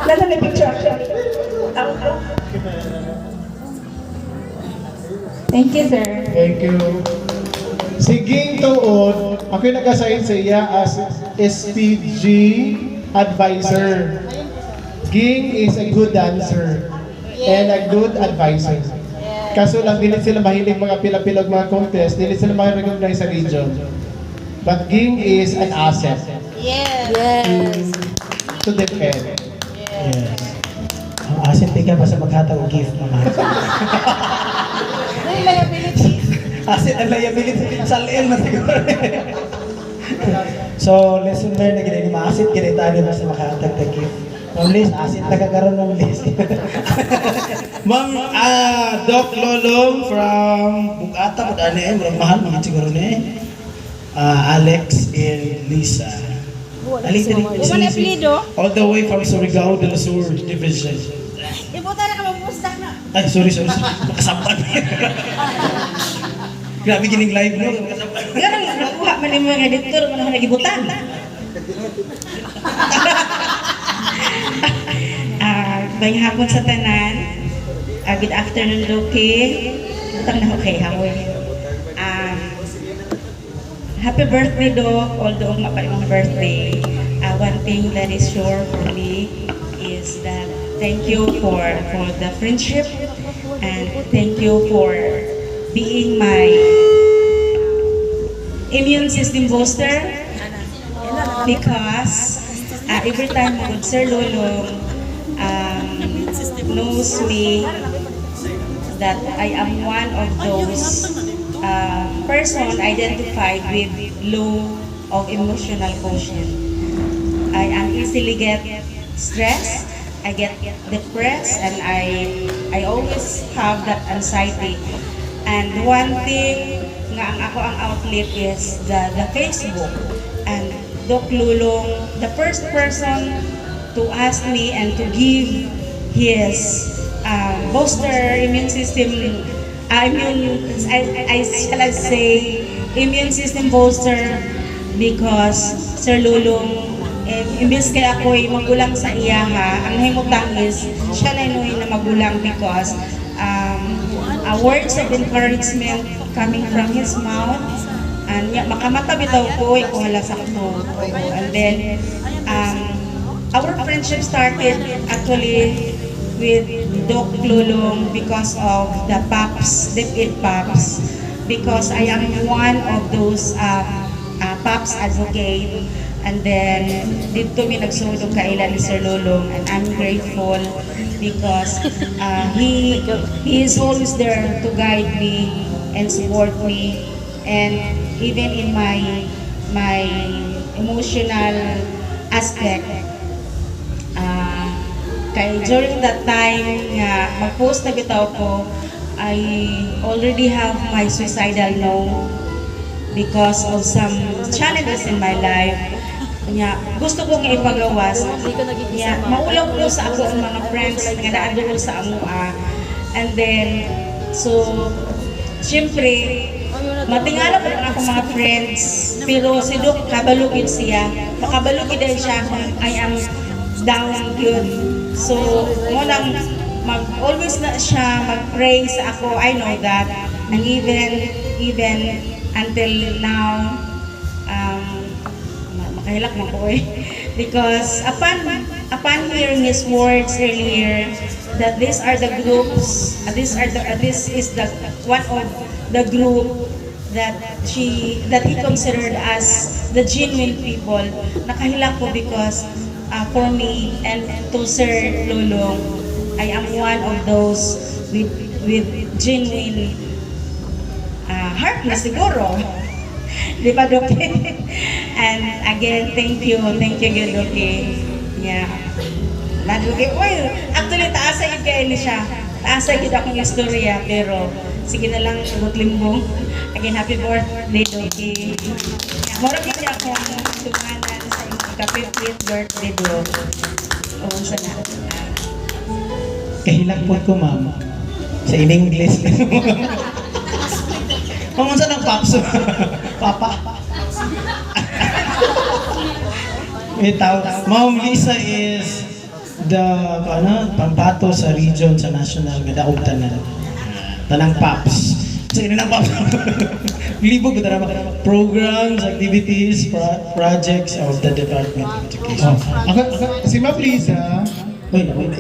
Nasa may picture actually. Thank you, sir. Thank you. Si Ging Tuod, ako yung nag-assign sa iya as SPG advisor. Ging is a good dancer and a good advisor. Kaso lang, dili sila mahilig mga pila-pilag mga contest, dili sila ma-recognize sa region. But Ging is an asset Yes. to defend. Yes. Ang asin tingnan pa sa maghatag og gift naman. May liability. Asin ang liability sa liin na siguro. So, lesson learned na gini, maasit gini tayo na sa maghatag og gift. Ma'am Liz, asin nagkakaroon ng Liz. Ma'am Doc Lolong from Bugata, Madani, mahal mga siguro ni Alex and Lisa. Uman apelido. All the way from Surigao del Sur Division. Ibuta na ka magpustak na. Ay, sorry. Makasampan. Grabe gining live no. Makasampan. Ganun, nakuha man yung mga editor, man nagibutan. Bayang hapon sa tanan. Good afternoon, Loki. Utang na okay, hamoy. Happy birthday, Doc. Although mapali mong birthday, one thing that is sure for me is that thank you for the friendship and thank you for being my immune system booster because every time good Sir Lolong knows me that I am one of those person identified with low of emotional quotient. I am easily get stressed, I get depressed, and I always have that anxiety. And one thing nga ang ako ang outlet is the Facebook. And Doc Lulong, the first person to ask me and to give his booster immune system I shall say immune system booster because Sir Lulong imbes kay ako'y magulang sa iyaha, ang nahimutang is siya na inuhin na magulang because words of encouragement coming from his mouth and makamata bitaw ko ay kuhala sa ko. And then our friendship started actually with Doc Lulong because of the PAPS, DepEd PAPS, because I am one of those PAPS advocate. And then dito mi nagsudog kaila ni Sir Lulong, and I'm grateful because he is always there to guide me and support me, and even in my emotional aspect. Kay during that time nga mag-post na bitaw ko, I already have my suicidal note because of some challenges in my life. Nya gusto ko nga ipagawas. Nya maulaw ko sa ako ang mga friends nga naadto sa amua. And then so syempre matingala ko ang akong mga friends, pero si Doc kabalugid siya. Makabalugid din siya kung I am down good. So, munang always na siya mag-pray sa ako. I know that. And even until now, makahilak mo ko because upon hearing his words earlier, that these are the groups, this is the one of the group that he considered as the genuine people. Nakahilak ko because for me and to Sir Lulong, I am one of those with genuine heart na siguro. Di ba, Doki? And again, thank you good, Doki. Yeah. Nadugi, actually, taasa yung kain siya. Taasa yung akong istorya, pero sige na lang, limbong. Again, happy birthday, Doki. Mura ko niya akong tumanan sa ka-50th birthday, bro. O, sana. Kahilak po ko, ma'am. Sa in-English. Pamunsa ng papso. Papa. Itaw. Ma'am Lisa is pambato sa region sa national nga daog tanan. Tanang PAPS. Sa ng PAPS. Libog ko tara programs, activities, projects of the Department of Education. Si Ma'am Lisa, Wait,